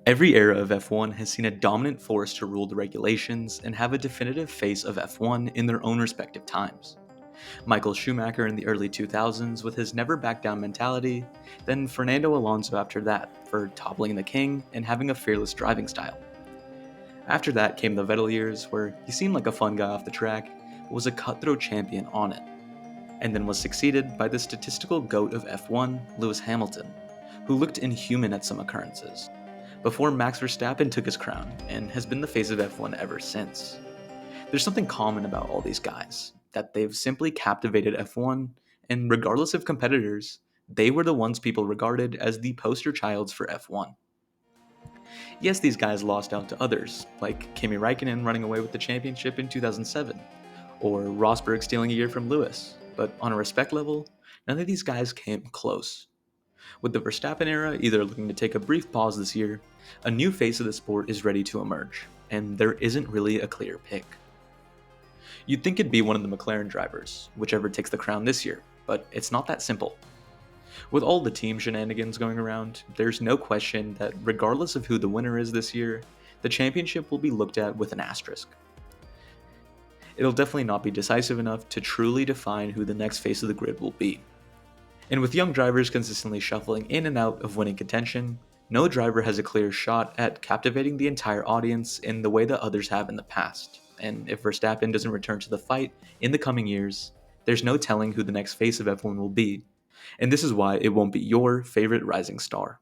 Every era of F1 has seen a dominant force to rule the regulations and have a definitive face of F1 in their own respective times. Michael Schumacher in the early 2000s with his never back down mentality, then Fernando Alonso after that for toppling the king and having a fearless driving style. After that came the Vettel years where he seemed like a fun guy off the track, but was a cutthroat champion on it, and then was succeeded by the statistical GOAT of F1, Lewis Hamilton, who looked inhuman at some occurrences, before Max Verstappen took his crown and has been the face of F1 ever since. There's something common about all these guys, that they've simply captivated F1, and regardless of competitors, they were the ones people regarded as the poster childs for F1. Yes, these guys lost out to others, like Kimi Räikkönen running away with the championship in 2007, or Rosberg stealing a year from Lewis, but on a respect level, none of these guys came close. With the Verstappen era either looking to take a brief pause this year, a new face of the sport is ready to emerge, and there isn't really a clear pick. You'd think it'd be one of the McLaren drivers, whichever takes the crown this year, but it's not that simple. With all the team shenanigans going around, there's no question that regardless of who the winner is this year, the championship will be looked at with an asterisk. It'll definitely not be decisive enough to truly define who the next face of the grid will be. And with young drivers consistently shuffling in and out of winning contention, no driver has a clear shot at captivating the entire audience in the way that others have in the past. And if Verstappen doesn't return to the fight in the coming years, there's no telling who the next face of F1 will be. And this is why it won't be your favorite rising star.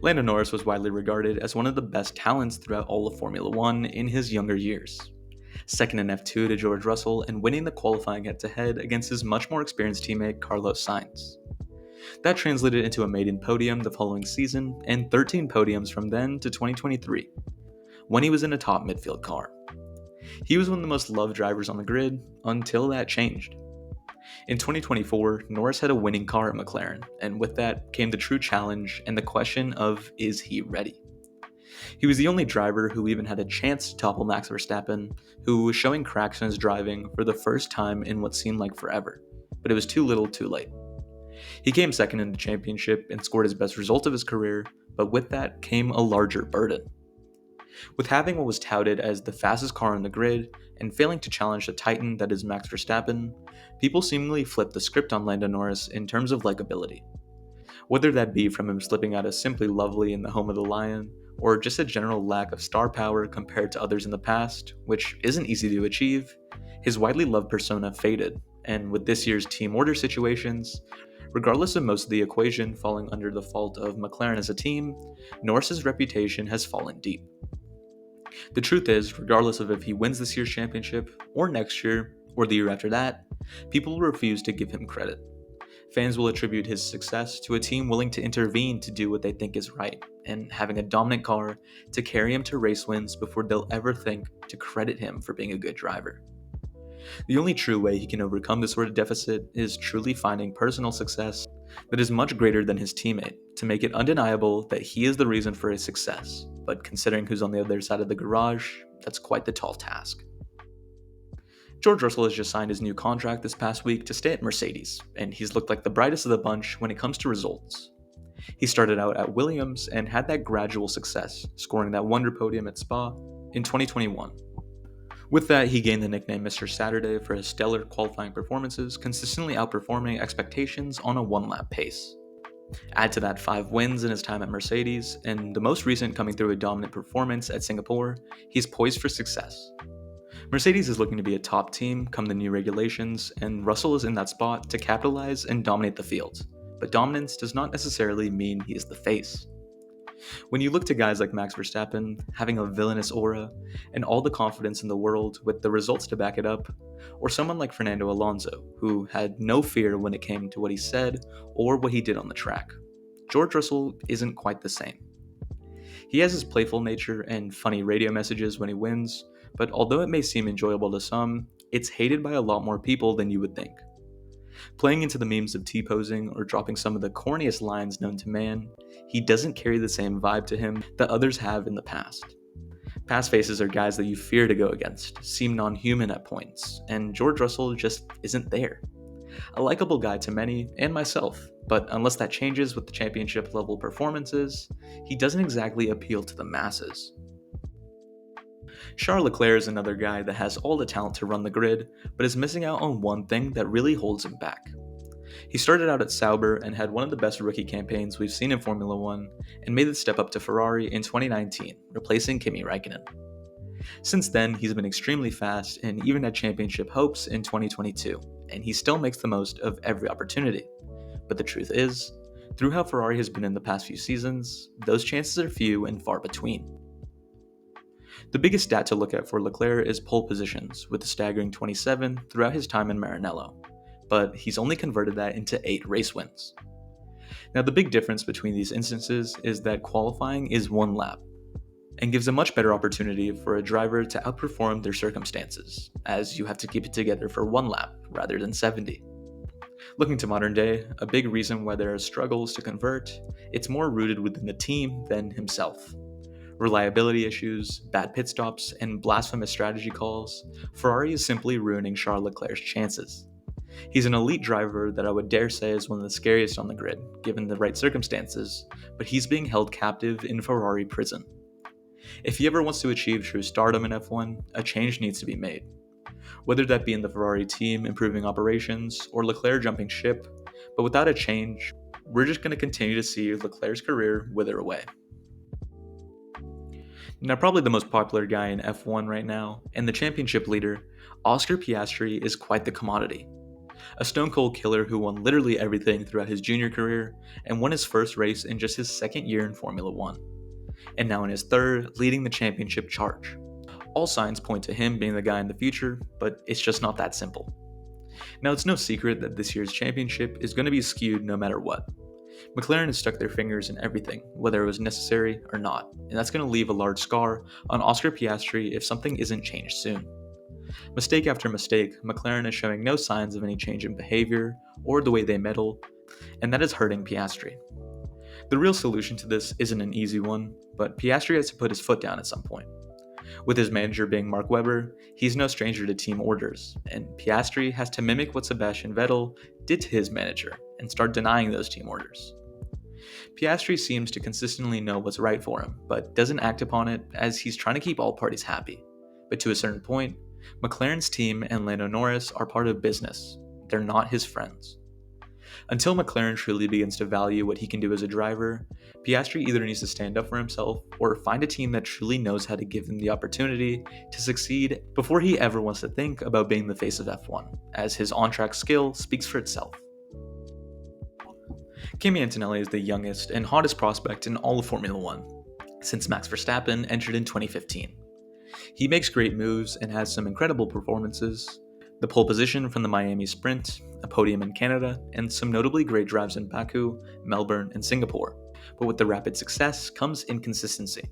Lando Norris was widely regarded as one of the best talents throughout all of Formula 1 in his younger years. Second in F2 to George Russell and winning the qualifying head-to-head against his much more experienced teammate Carlos Sainz. That translated into a maiden podium the following season and 13 podiums from then to 2023, when he was in a top midfield car. He was one of the most loved drivers on the grid until that changed. In 2024, Norris had a winning car at McLaren, and with that came the true challenge and the question of, is he ready? He was the only driver who even had a chance to topple Max Verstappen, who was showing cracks in his driving for the first time in what seemed like forever, but it was too little too late. He came second in the championship and scored his best result of his career, but with that came a larger burden. With having what was touted as the fastest car on the grid and failing to challenge the titan that is Max Verstappen, people seemingly flipped the script on Lando Norris in terms of likability. Whether that be from him slipping out as simply lovely in the home of the lion, or just a general lack of star power compared to others in the past, which isn't easy to achieve, his widely loved persona faded, and with this year's team order situations, regardless of most of the equation falling under the fault of McLaren as a team, Norris's reputation has fallen deep. The truth is, regardless of if he wins this year's championship, or next year, or the year after that, people will refuse to give him credit. Fans will attribute his success to a team willing to intervene to do what they think is right, and having a dominant car to carry him to race wins before they'll ever think to credit him for being a good driver. The only true way he can overcome this sort of deficit is truly finding personal success that is much greater than his teammate to make it undeniable that he is the reason for his success, but considering who's on the other side of the garage, that's quite the tall task. George Russell has just signed his new contract this past week to stay at Mercedes, and he's looked like the brightest of the bunch when it comes to results. He started out at Williams and had that gradual success, scoring that wonder podium at Spa in 2021. With that, he gained the nickname Mr. Saturday for his stellar qualifying performances, consistently outperforming expectations on a one-lap pace. Add to that 5 wins in his time at Mercedes, and the most recent coming through a dominant performance at Singapore, he's poised for success. Mercedes is looking to be a top team come the new regulations, and Russell is in that spot to capitalize and dominate the field. But dominance does not necessarily mean he is the face. When you look to guys like Max Verstappen, having a villainous aura, and all the confidence in the world with the results to back it up, or someone like Fernando Alonso, who had no fear when it came to what he said or what he did on the track, George Russell isn't quite the same. He has his playful nature and funny radio messages when he wins, but although it may seem enjoyable to some, it's hated by a lot more people than you would think. Playing into the memes of T-posing or dropping some of the corniest lines known to man, he doesn't carry the same vibe to him that others have in the past. Past faces are guys that you fear to go against, seem non-human at points, and George Russell just isn't there. A likable guy to many, and myself, but unless that changes with the championship level performances, he doesn't exactly appeal to the masses. Charles Leclerc is another guy that has all the talent to run the grid, but is missing out on one thing that really holds him back. He started out at Sauber and had one of the best rookie campaigns we've seen in Formula 1 and made the step up to Ferrari in 2019, replacing Kimi Räikkönen. Since then, he's been extremely fast and even had championship hopes in 2022, and he still makes the most of every opportunity. But the truth is, through how Ferrari has been in the past few seasons, those chances are few and far between. The biggest stat to look at for Leclerc is pole positions, with a staggering 27 throughout his time in Maranello, but he's only converted that into 8 race wins. Now, the big difference between these instances is that qualifying is 1 lap, and gives a much better opportunity for a driver to outperform their circumstances, as you have to keep it together for 1 lap rather than 70. Looking to modern day, a big reason why there are struggles to convert, it's more rooted within the team than himself. Reliability issues, bad pit stops, and blasphemous strategy calls, Ferrari is simply ruining Charles Leclerc's chances. He's an elite driver that I would dare say is one of the scariest on the grid, given the right circumstances, but he's being held captive in Ferrari prison. If he ever wants to achieve true stardom in F1, a change needs to be made. Whether that be in the Ferrari team improving operations or Leclerc jumping ship, but without a change, we're just going to continue to see Leclerc's career wither away. Now, probably the most popular guy in F1 right now, and the championship leader, Oscar Piastri is quite the commodity. A stone-cold killer who won literally everything throughout his junior career and won his first race in just his second year in Formula 1. And now in his third, leading the championship charge. All signs point to him being the guy in the future, but it's just not that simple. Now, it's no secret that this year's championship is going to be skewed no matter what. McLaren has stuck their fingers in everything, whether it was necessary or not, and that's going to leave a large scar on Oscar Piastri if something isn't changed soon. Mistake after mistake, McLaren is showing no signs of any change in behavior or the way they medal, and that is hurting Piastri. The real solution to this isn't an easy one, but Piastri has to put his foot down at some point. With his manager being Mark Webber, he's no stranger to team orders, and Piastri has to mimic what Sebastian Vettel did to his manager and start denying those team orders. Piastri seems to consistently know what's right for him, but doesn't act upon it as he's trying to keep all parties happy. But to a certain point, McLaren's team and Lando Norris are part of business. They're not his friends. Until McLaren truly begins to value what he can do as a driver, Piastri either needs to stand up for himself or find a team that truly knows how to give him the opportunity to succeed before he ever wants to think about being the face of F1, as his on-track skill speaks for itself. Kimi Antonelli is the youngest and hottest prospect in all of Formula 1, since Max Verstappen entered in 2015. He makes great moves and has some incredible performances, the pole position from the Miami Sprint, a podium in Canada, and some notably great drives in Baku, Melbourne, and Singapore. But with the rapid success comes inconsistency.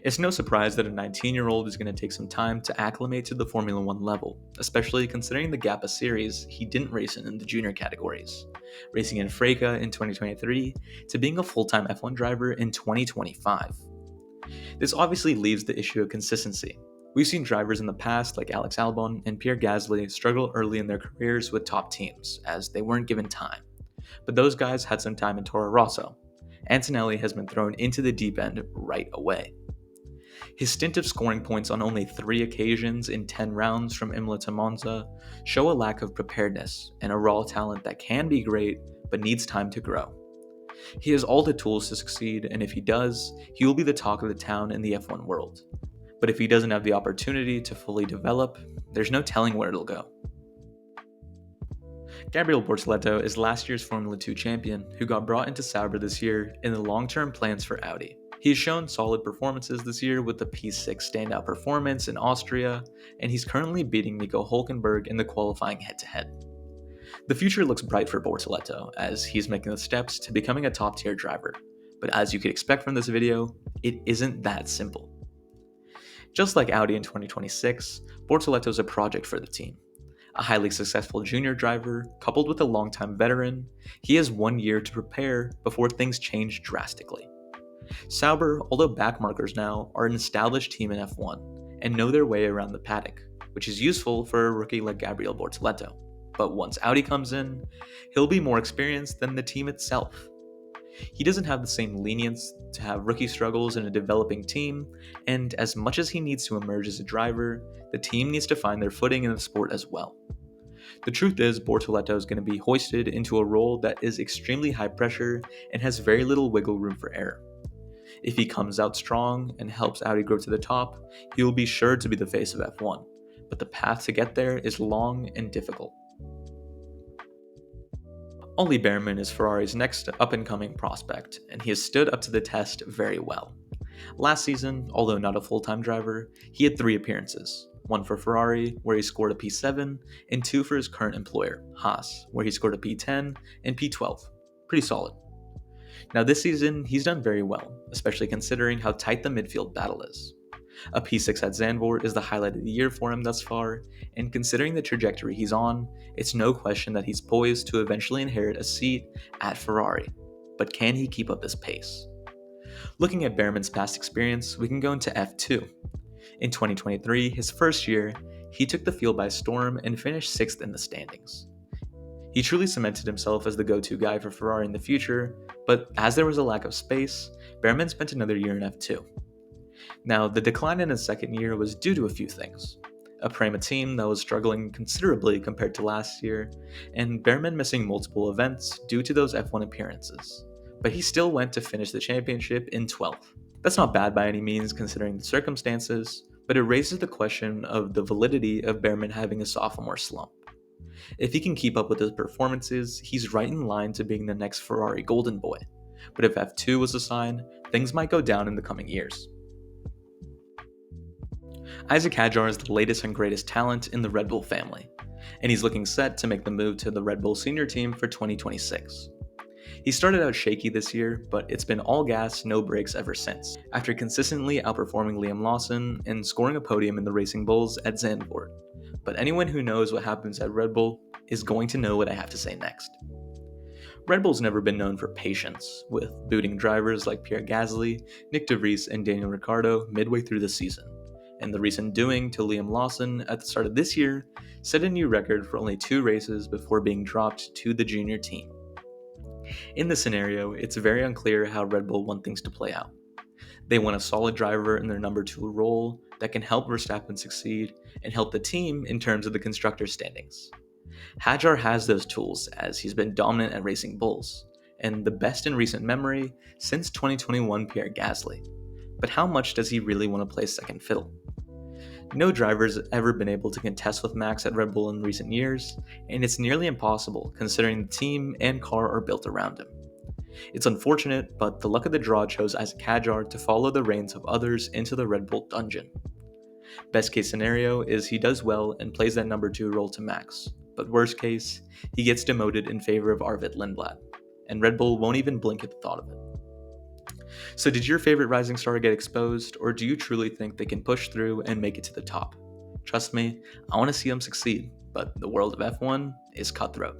It's no surprise that a 19-year-old is going to take some time to acclimate to the Formula 1 level, especially considering the gap of series he didn't race in the junior categories, racing in Freca in 2023 to being a full-time F1 driver in 2025. This obviously leaves the issue of consistency. We've seen drivers in the past like Alex Albon and Pierre Gasly struggle early in their careers with top teams, as they weren't given time. But those guys had some time in Toro Rosso. Antonelli has been thrown into the deep end right away. His stint of scoring points on only 3 occasions in 10 rounds from Imola to Monza show a lack of preparedness and a raw talent that can be great but needs time to grow. He has all the tools to succeed, and if he does, he will be the talk of the town in the F1 world. But if he doesn't have the opportunity to fully develop, there's no telling where it'll go. Gabriel Bortoleto is last year's Formula 2 champion who got brought into Sauber this year in the long-term plans for Audi. He's shown solid performances this year with the P6 standout performance in Austria, and he's currently beating Nico Hülkenberg in the qualifying head-to-head. The future looks bright for Bortoleto as he's making the steps to becoming a top-tier driver, but as you could expect from this video, it isn't that simple. Just like Audi in 2026, Bortoleto is a project for the team. A highly successful junior driver, coupled with a longtime veteran, he has 1 year to prepare before things change drastically. Sauber, although backmarkers now, are an established team in F1 and know their way around the paddock, which is useful for a rookie like Gabriel Bortoleto. but once Audi comes in, he'll be more experienced than the team itself. He doesn't have the same lenience to have rookie struggles in a developing team, and as much as he needs to emerge as a driver, the team needs to find their footing in the sport as well. The truth is, Bortoleto is going to be hoisted into a role that is extremely high pressure and has very little wiggle room for error. If he comes out strong and helps Audi grow to the top, he will be sure to be the face of F1, but the path to get there is long and difficult. Ollie Bearman is Ferrari's next up-and-coming prospect, and he has stood up to the test very well. Last season, although not a full-time driver, he had 3 appearances, one for Ferrari, where he scored a P7, and 2 for his current employer, Haas, where he scored a P10 and P12. Pretty solid. Now this season, he's done very well, especially considering how tight the midfield battle is. A P6 at Zandvoort is the highlight of the year for him thus far, and considering the trajectory he's on, it's no question that he's poised to eventually inherit a seat at Ferrari. But can he keep up this pace? Looking at Bearman's past experience, we can go into F2. In 2023, his first year, he took the field by storm and finished 6th in the standings. He truly cemented himself as the go-to guy for Ferrari in the future, but as there was a lack of space, Bearman spent another year in F2. Now, the decline in his second year was due to a few things. A Prema team that was struggling considerably compared to last year, and Bearman missing multiple events due to those F1 appearances. But he still went to finish the championship in 12th. That's not bad by any means considering the circumstances, but it raises the question of the validity of Bearman having a sophomore slump. If he can keep up with his performances, he's right in line to being the next Ferrari golden boy. But if F2 was a sign, things might go down in the coming years. Isack Hadjar is the latest and greatest talent in the Red Bull family, and he's looking set to make the move to the Red Bull senior team for 2026. He started out shaky this year, but it's been all gas, no brakes ever since, after consistently outperforming Liam Lawson and scoring a podium in the Racing Bulls at Zandvoort. But anyone who knows what happens at Red Bull is going to know what I have to say next. Red Bull's never been known for patience, with booting drivers like Pierre Gasly, Nick De Vries, and Daniel Ricciardo midway through the season. And the recent doing to Liam Lawson at the start of this year set a new record for only 2 races before being dropped to the junior team. In this scenario, it's very unclear how Red Bull want things to play out. They want a solid driver in their number 2 role that can help Verstappen succeed and help the team in terms of the constructors' standings. Hadjar has those tools as he's been dominant at Racing Bulls, and the best in recent memory since 2021 Pierre Gasly. But how much does he really want to play second fiddle? No driver's ever been able to contest with Max at Red Bull in recent years, and it's nearly impossible considering the team and car are built around him. It's unfortunate, but the luck of the draw chose Isack Hadjar to follow the reins of others into the Red Bull dungeon. Best case scenario is he does well and plays that number 2 role to Max, but worst case, he gets demoted in favor of Arvid Lindblad, and Red Bull won't even blink at the thought of it. So did your favorite rising star get exposed, or do you truly think they can push through and make it to the top? Trust me, I want to see them succeed, but the world of F1 is cutthroat.